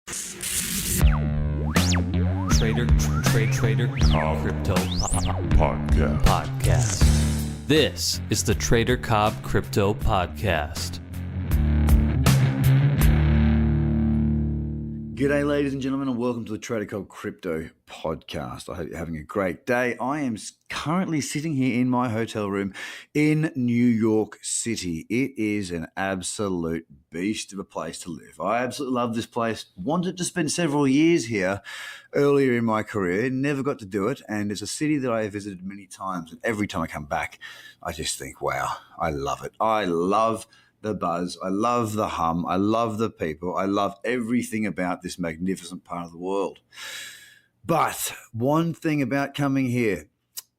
Trader Cobb Crypto Podcast. This is the Trader Cobb Crypto Podcast. G'day, ladies and gentlemen, and welcome to the Trader Cobb Crypto Podcast. I hope you're having a great day. I am currently sitting here in my hotel room in New York City. It is an absolute beast of a place to live. I absolutely love this place. Wanted to spend several years here earlier in my career. Never got to do it, and it's a city that I have visited many times. And every time I come back, I just think, wow, I love it. I love the buzz. I love the hum. I love the people. I love everything about this magnificent part of the world. But one thing about coming here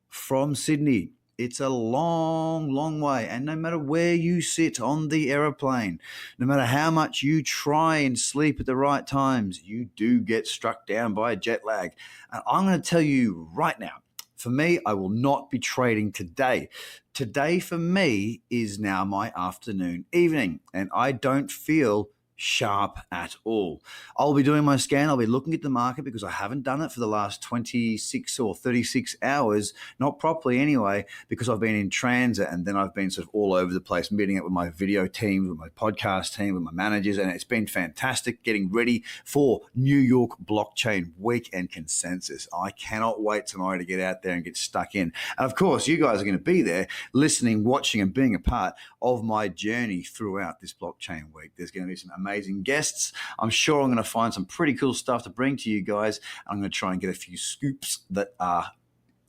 from Sydney, it's a long, long way. And no matter where you sit on the aeroplane, no matter how much you try and sleep at the right times, you do get struck down by a jet lag. And I'm going to tell you right now, for me, I will not be trading today. Today for me is now my afternoon, evening, and I don't feel sharp at all. I'll be doing my scan. I'll be looking at the market because I haven't done it for the last 26 or 36 hours, not properly anyway, because I've been in transit and then I've been sort of all over the place, meeting up with my video team, with my podcast team, with my managers, and it's been fantastic getting ready for New York Blockchain Week and Consensus. I cannot wait tomorrow to get out there and get stuck in. And of course, you guys are going to be there listening, watching, and being a part of my journey throughout this Blockchain Week. There's going to be some amazing guests. I'm sure I'm going to find some pretty cool stuff to bring to you guys. I'm going to try and get a few scoops that are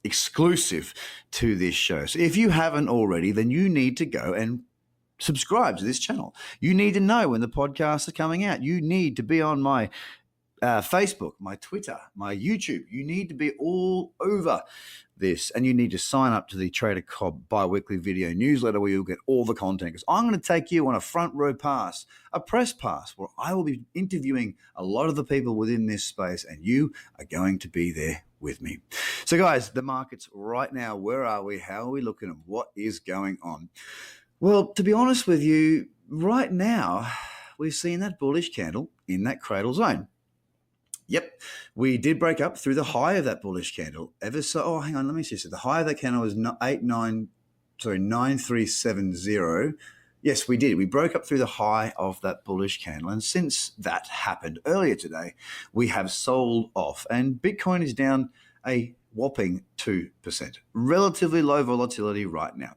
exclusive to this show. So if you haven't already, then you need to go and subscribe to this channel. You need to know when the podcasts are coming out. You need to be on my Facebook, my Twitter, my YouTube. You need to be all over this, and you need to sign up to the Trader Cobb bi-weekly video newsletter where you'll get all the content, because I'm going to take you on a front row pass, a press pass, where I will be interviewing a lot of the people within this space, and you are going to be there with me. So guys, the markets right now, where are we? How are we looking, and what is going on? Well, to be honest with you, right now, we've seen that bullish candle in that cradle zone. Yep, we did break up through the high of that bullish candle. Hang on, let me see. So the high of that candle was 9370. Yes, we did. We broke up through the high of that bullish candle. And since that happened earlier today, we have sold off. And Bitcoin is down a whopping 2%. Relatively low volatility right now.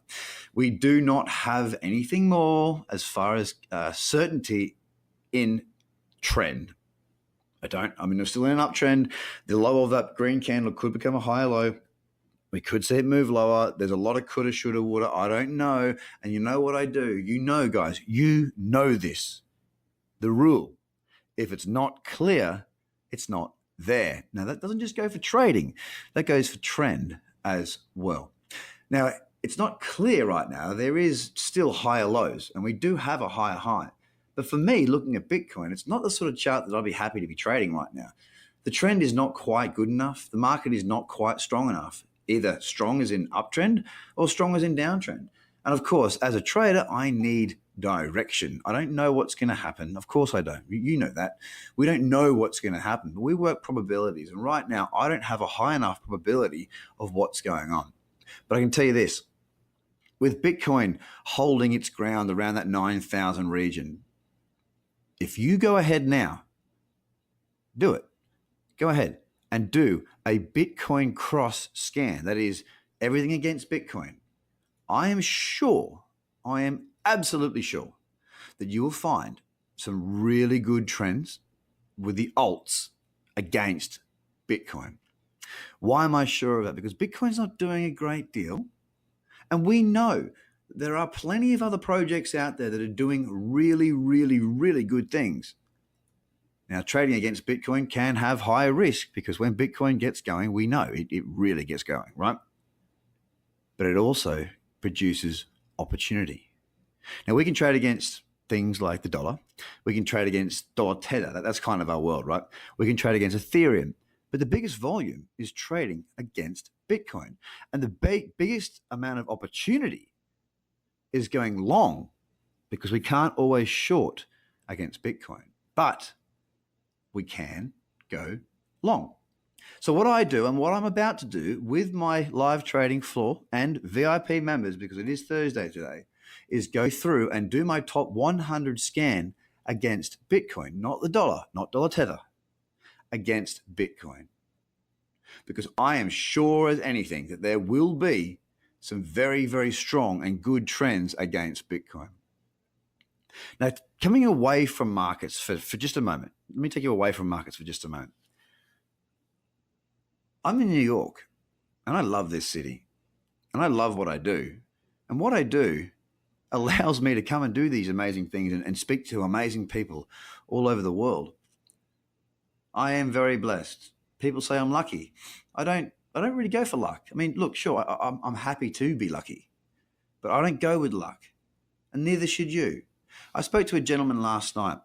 We do not have anything more as far as certainty in trend. we're still in an uptrend. The low of that green candle could become a higher low. We could see it move lower. There's a lot of coulda, shoulda, woulda. I don't know. And you know what I do? You know, guys, you know this. The rule. If it's not clear, it's not there. Now, that doesn't just go for trading. That goes for trend as well. Now, it's not clear right now. There is still higher lows, and we do have a higher high. But for me, looking at Bitcoin, it's not the sort of chart that I'd be happy to be trading right now. The trend is not quite good enough. The market is not quite strong enough. Either strong as in uptrend or strong as in downtrend. And of course, as a trader, I need direction. I don't know what's going to happen. Of course I don't. You know that. We don't know what's going to happen, but we work probabilities. And right now, I don't have a high enough probability of what's going on. But I can tell you this. With Bitcoin holding its ground around that 9,000 region, if you go ahead now, do it. Go ahead and do a Bitcoin cross scan. That is everything against Bitcoin. I am absolutely sure that you will find some really good trends with the alts against Bitcoin. Why am I sure of that? Because Bitcoin's not doing a great deal. And we know there are plenty of other projects out there that are doing really, really, really good things. Now, trading against Bitcoin can have higher risk because when Bitcoin gets going, we know it really gets going, right? But it also produces opportunity. Now, we can trade against things like the dollar. We can trade against dollar tether. That's kind of our world, right? We can trade against Ethereum. But the biggest volume is trading against Bitcoin. And the biggest amount of opportunity is going long because we can't always short against Bitcoin. But we can go long. So what I do and what I'm about to do with my live trading floor and VIP members, because it is Thursday today, is go through and do my top 100 scan against Bitcoin, not the dollar, not dollar tether, against Bitcoin. Because I am sure as anything that there will be some very, very strong and good trends against Bitcoin. Now, coming away from markets for just a moment, let me take you away from markets for just a moment. I'm in New York, and I love this city, and I love what I do. And what I do allows me to come and do these amazing things and speak to amazing people all over the world. I am very blessed. People say I'm lucky. I don't really go for luck. I mean, look, sure, I'm happy to be lucky, but I don't go with luck, and neither should you. I spoke to a gentleman last night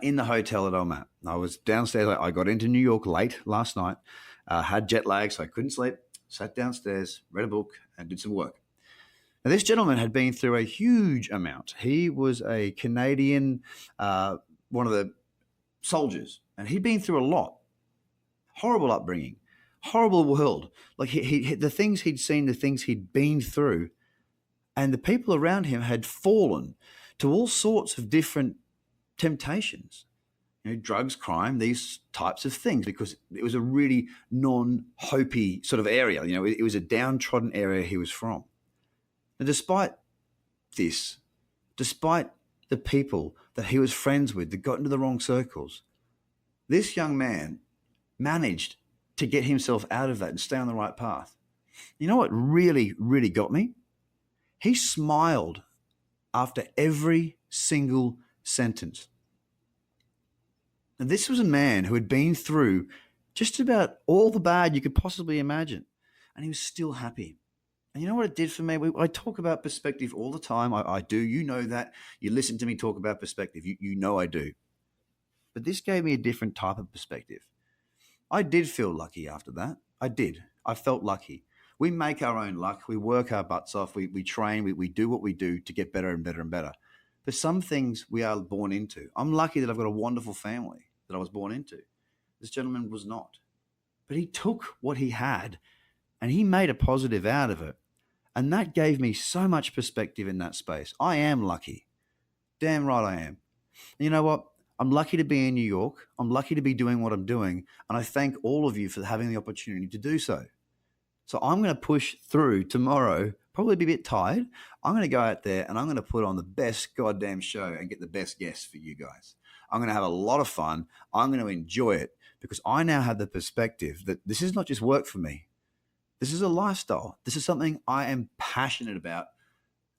in the hotel that I'm at. I was downstairs. I got into New York late last night, had jet lag, so I couldn't sleep, sat downstairs, read a book, and did some work. Now, this gentleman had been through a huge amount. He was a Canadian, one of the soldiers, and he'd been through a lot. Horrible upbringing, horrible world. Like he the things he'd seen, the things he'd been through, and the people around him had fallen to all sorts of different temptations. Drugs, crime, these types of things, because it was a really non-hopey sort of area. It was a downtrodden area he was from. And despite this, despite the people that he was friends with that got into the wrong circles, this young man managed to get himself out of that and stay on the right path. You know what really, really got me? He smiled after every single sentence. And this was a man who had been through just about all the bad you could possibly imagine, and he was still happy. And you know what it did for me? I talk about perspective all the time. I do. You know that. You listen to me talk about perspective. You know I do. But this gave me a different type of perspective. I did feel lucky after that. I did. I felt lucky. We make our own luck. We work our butts off. We train. We do what we do to get better and better and better. But some things we are born into. I'm lucky that I've got a wonderful family that I was born into. This gentleman was not. But he took what he had and he made a positive out of it. And that gave me so much perspective in that space. I am lucky. Damn right I am. And you know what? I'm lucky to be in New York. I'm lucky to be doing what I'm doing. And I thank all of you for having the opportunity to do so. So I'm going to push through tomorrow, probably be a bit tired. I'm going to go out there and I'm going to put on the best goddamn show and get the best guests for you guys. I'm going to have a lot of fun. I'm going to enjoy it because I now have the perspective that this is not just work for me. This is a lifestyle. This is something I am passionate about.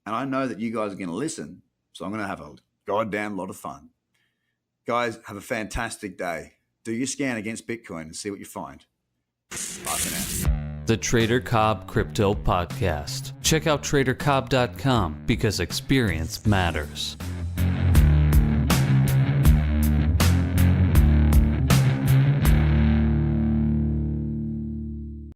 And I know that you guys are going to listen. So I'm going to have a goddamn lot of fun. Guys, have a fantastic day. Do your scan against Bitcoin and see what you find. Bye for now. The Trader Cobb Crypto Podcast. Check out tradercobb.com because experience matters.